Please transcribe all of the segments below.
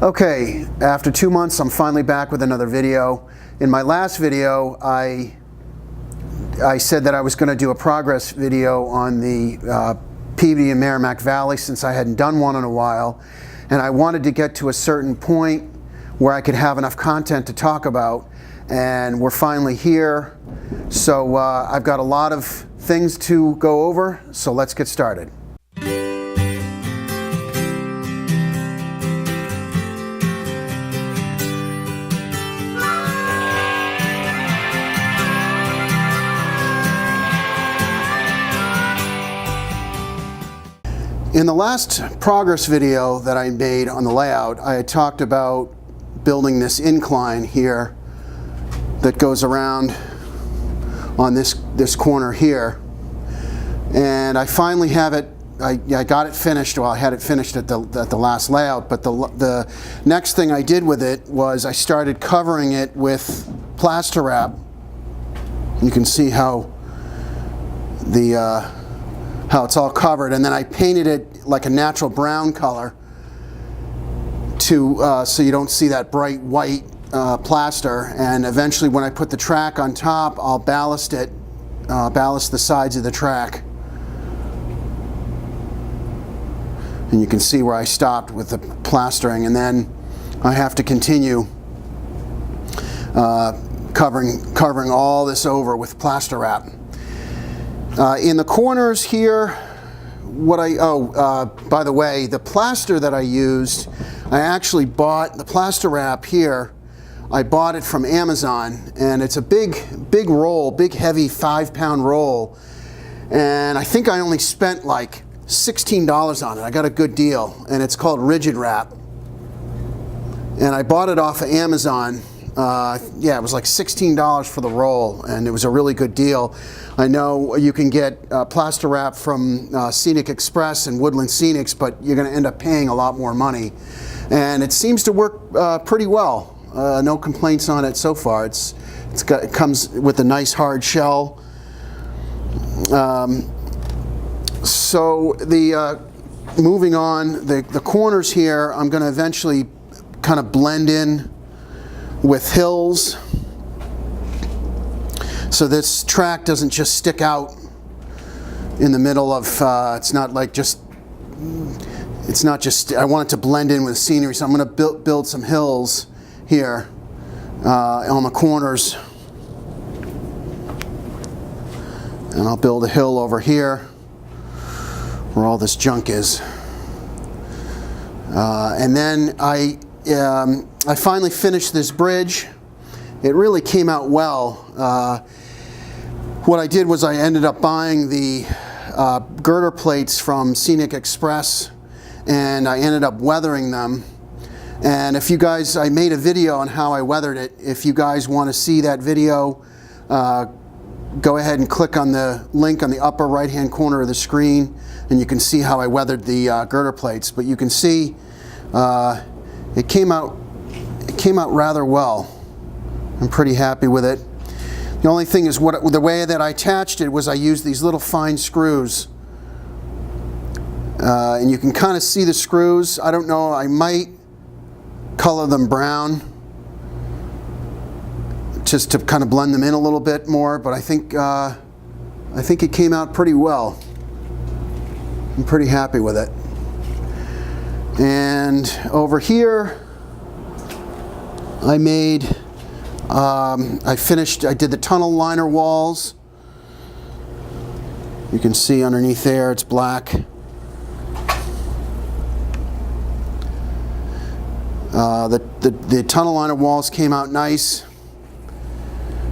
Okay, after 2 months, I'm finally back with another video. In my last video, I said that I was going to do a progress video on the Peabody and Merrimack Valley since I hadn't done one in a while, and I wanted to get to a certain point where I could have enough content to talk about, and we're finally here. So I've got a lot of things to go over, so let's get started. In the last progress video that I made on the layout, I had talked about building this incline here that goes around on this corner here, and I finally have it. I got it finished. Well, I had it finished at the last layout, but the next thing I did with it was I started covering it with plaster wrap. You can see how it's all covered, and then I painted it like a natural brown color so you don't see that bright white plaster. And eventually, when I put the track on top, I'll ballast it, ballast the sides of the track. And you can see where I stopped with the plastering, and then I have to continue covering all this over with plaster wrap. In the corners here, by the way, the plaster that I used, I actually bought the plaster wrap here. I bought it from Amazon, and it's a big roll, big heavy 5-pound roll, and I think I only spent like $16 on it. I got a good deal, and it's called Rigid Wrap, and I bought it off of Amazon. Yeah, it was like $16 for the roll, and it was a really good deal. I know you can get plaster wrap from Scenic Express and Woodland Scenics, but you're going to end up paying a lot more money. And it seems to work pretty well. No complaints on it so far. It comes with a nice hard shell. So moving on, the corners here, I'm going to eventually kind of blend in with hills, so this track doesn't just stick out in the middle of, it's not just, I want it to blend in with scenery, so I'm going to build some hills here on the corners, and I'll build a hill over here where all this junk is, and then I finally finished this bridge. It really came out well. What I did was I ended up buying the girder plates from Scenic Express, and I ended up weathering them. And if you guys, I made a video on how I weathered it. If you guys want to see that video, go ahead and click on the link on the upper right hand corner of the screen, and you can see how I weathered the girder plates. But you can see it came out rather well. I'm pretty happy with it. The only thing is the way that I attached it was I used these little fine screws. And you can kind of see the screws. I don't know, I might color them brown just to kind of blend them in a little bit more, but I think it came out pretty well. I'm pretty happy with it. And over here, I did the tunnel liner walls. You can see underneath there, it's black. The tunnel liner walls came out nice.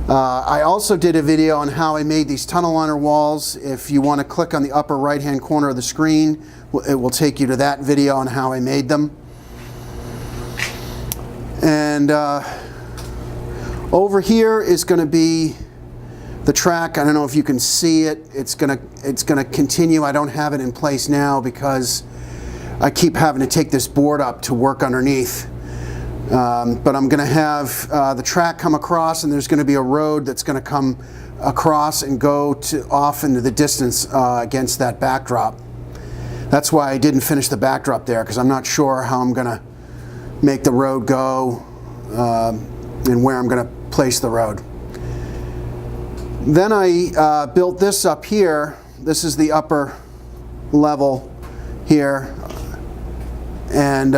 I also did a video on how I made these tunnel liner walls. If you want to click on the upper right hand corner of the screen, it will take you to that video on how I made them. And over here is going to be the track. I don't know if you can see it. It's gonna continue. I don't have it in place now because I keep having to take this board up to work underneath. But I'm going to have the track come across, and there's going to be a road that's going to come across and go off into the distance against that backdrop. That's why I didn't finish the backdrop there, because I'm not sure how I'm going to make the road go and where I'm going to place the road. Then I built this up here. This is the upper level here, and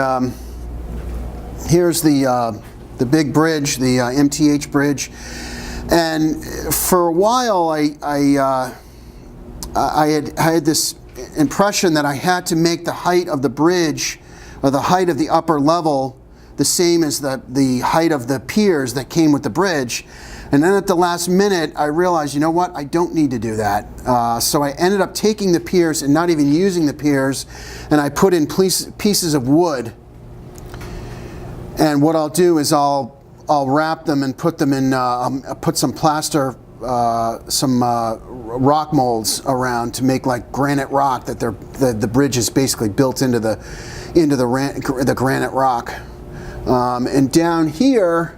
here's the big bridge, the MTH bridge. And for a while, I had this impression that I had to make the height of the bridge, or the height of the upper level, the same as the height of the piers that came with the bridge. And then at the last minute, I realized, you know what, I don't need to do that. So I ended up taking the piers and not even using the piers, and I put in pieces of wood. And what I'll do is I'll wrap them and put them in, put some plaster, some rock molds around to make like granite rock, that the bridge is basically built into the granite rock. And down here,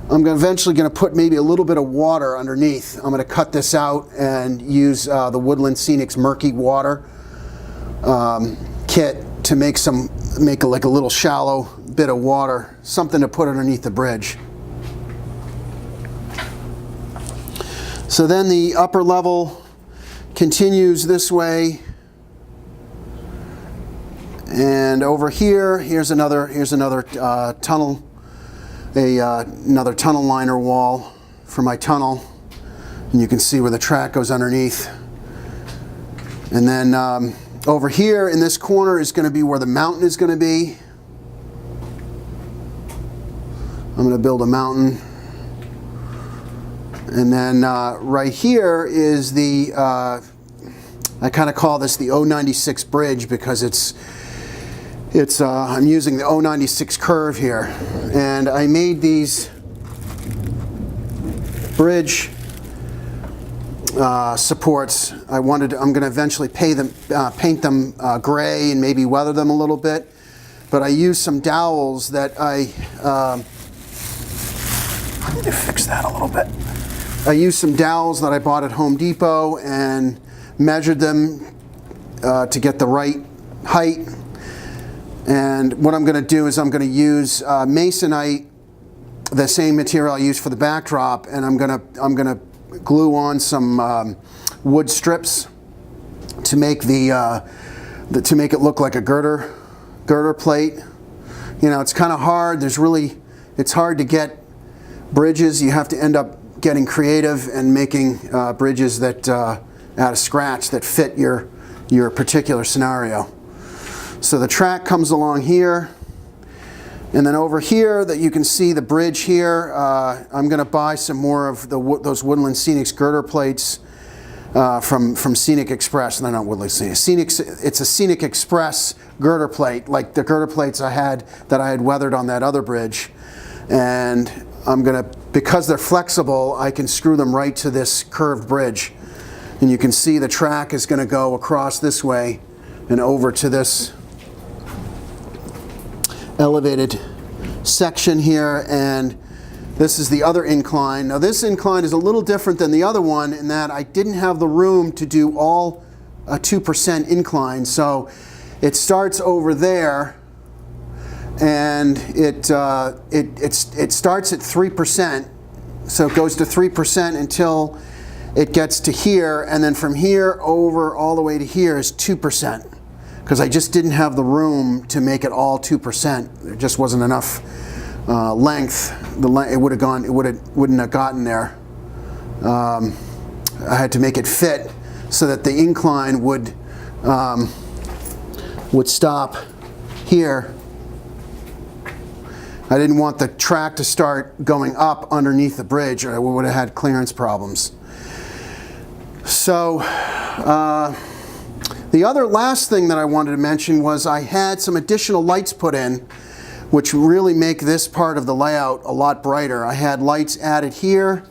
I'm eventually going to put maybe a little bit of water underneath. I'm going to cut this out and use the Woodland Scenics Murky Water kit to make like a little shallow bit of water, something to put underneath the bridge. So then the upper level continues this way, and over here, here's another tunnel. Another tunnel liner wall for my tunnel, and you can see where the track goes underneath. And then over here in this corner is going to be where the mountain is going to be. I'm going to build a mountain. And then right here is the, I kind of call this the 096 bridge, because I'm using the 096 curve here, and I made these bridge supports. I'm going to eventually paint them gray and maybe weather them a little bit, but I used some dowels that I need to fix that a little bit. I used some dowels that I bought at Home Depot and measured them to get the right height. And what I'm going to do is I'm going to use masonite, the same material I used for the backdrop, and I'm going to glue on some wood strips to make to make it look like a girder plate. You know, it's kind of hard. It's hard to get bridges. You have to end up getting creative and making bridges that out of scratch that fit your particular scenario. So the track comes along here, and then over here that you can see the bridge here, I'm going to buy some more of those Woodland Scenics girder plates from Scenic Express. No, not Woodland Scenics. It's a Scenic Express girder plate, like the girder plates I had weathered on that other bridge. And I'm going to, because they're flexible, I can screw them right to this curved bridge. And you can see the track is going to go across this way and over to this elevated section here, and this is the other incline. Now this incline is a little different than the other one in that I didn't have the room to do all a 2% incline, so it starts over there, and it starts at 3%, so it goes to 3% until it gets to here, and then from here over all the way to here is 2%. Because I just didn't have the room to make it all 2%. There just wasn't enough length. It wouldn't have gotten there. I had to make it fit so that the incline would stop here. I didn't want the track to start going up underneath the bridge, or I would have had clearance problems. So. The other last thing that I wanted to mention was I had some additional lights put in, which really make this part of the layout a lot brighter. I had lights added here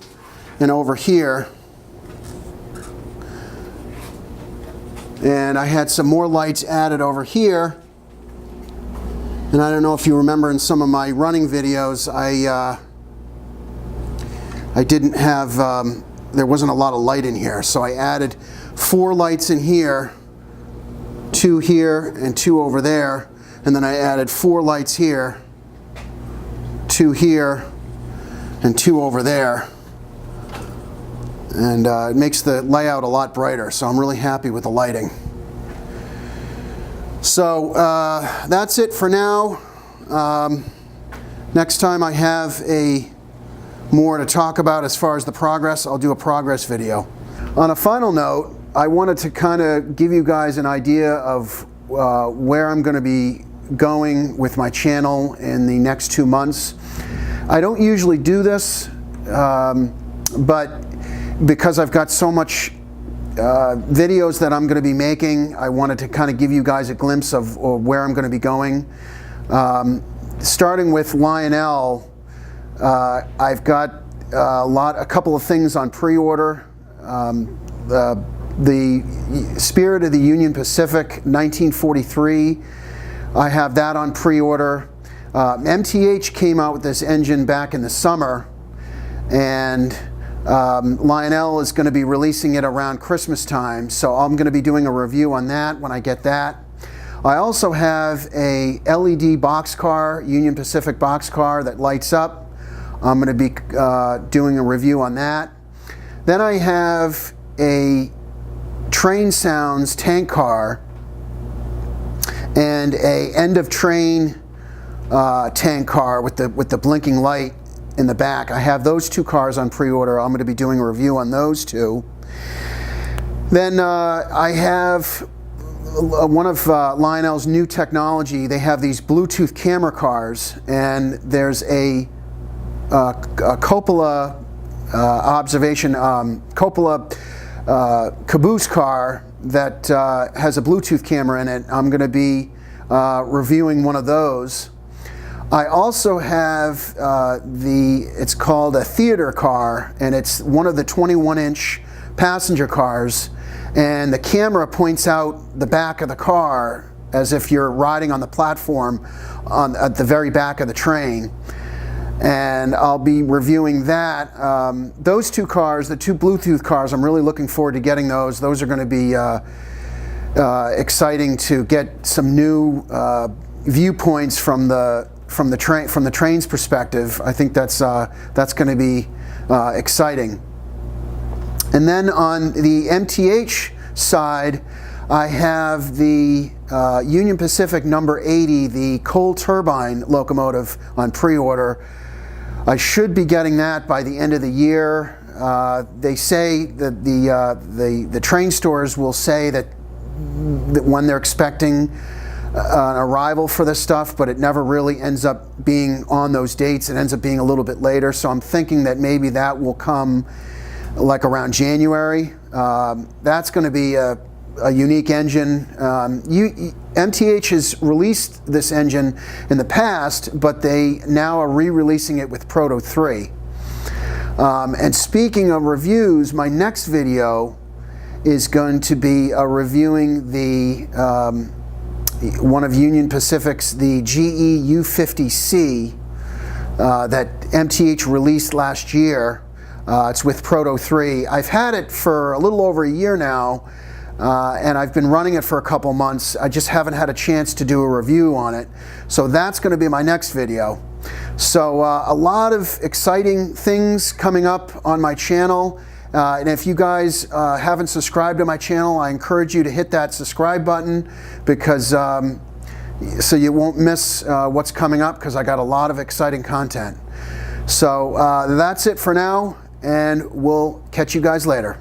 and over here. And I had some more lights added over here. And I don't know if you remember in some of my running videos, I didn't have, there wasn't a lot of light in here. So I added 4 lights in here, 2 here and 2 over there, and then I added 4 lights here 2 here and 2 over there. And it makes the layout a lot brighter, so I'm really happy with the lighting. So that's it for now. Next time I have more to talk about as far as the progress, I'll do a progress video. On a final note, I wanted to kind of give you guys an idea of where I'm going to be going with my channel in the next 2 months. I don't usually do this, but because I've got so much videos that I'm going to be making, I wanted to kind of give you guys a glimpse of where I'm going to be going. Starting with Lionel, I've got a couple of things on pre-order. The Spirit of the Union Pacific 1943, I have that on pre-order. MTH came out with this engine back in the summer, and Lionel is going to be releasing it around Christmas time, so I'm going to be doing a review on that when I get that. I also have a LED boxcar, Union Pacific boxcar that lights up. I'm going to be doing a review on that. Then I have a Train Sounds tank car and a end of train tank car with the blinking light in the back. I have those 2 cars on pre-order. I'm going to be doing a review on those 2. Then I have one of Lionel's new technology. They have these Bluetooth camera cars, and there's a Coppola caboose car that has a Bluetooth camera in it. I'm going to be reviewing one of those. I also have it's called a theater car, and it's one of the 21-inch passenger cars, and the camera points out the back of the car as if you're riding on the platform at the very back of the train. And I'll be reviewing that. Those 2 cars, the 2 Bluetooth cars, I'm really looking forward to getting those. Those are going to be exciting to get some new viewpoints from the train's perspective. I think that's going to be exciting. And then on the MTH side, I have the Union Pacific number 80, the coal turbine locomotive, on pre-order. I should be getting that by the end of the year. They say that the train stores will say that when they're expecting an arrival for this stuff, but it never really ends up being on those dates. It ends up being a little bit later, so I'm thinking that maybe that will come like around January. That's going to be a unique engine. MTH has released this engine in the past, but they now are re-releasing it with Proto 3. And speaking of reviews, my next video is going to be reviewing the one of Union Pacific's, the GE U50C that MTH released last year. It's with Proto 3. I've had it for a little over a year now, and I've been running it for a couple months. I just haven't had a chance to do a review on it. So that's going to be my next video. So a lot of exciting things coming up on my channel. And if you guys haven't subscribed to my channel, I encourage you to hit that subscribe button, because so you won't miss what's coming up, because I got a lot of exciting content. So that's it for now, and we'll catch you guys later.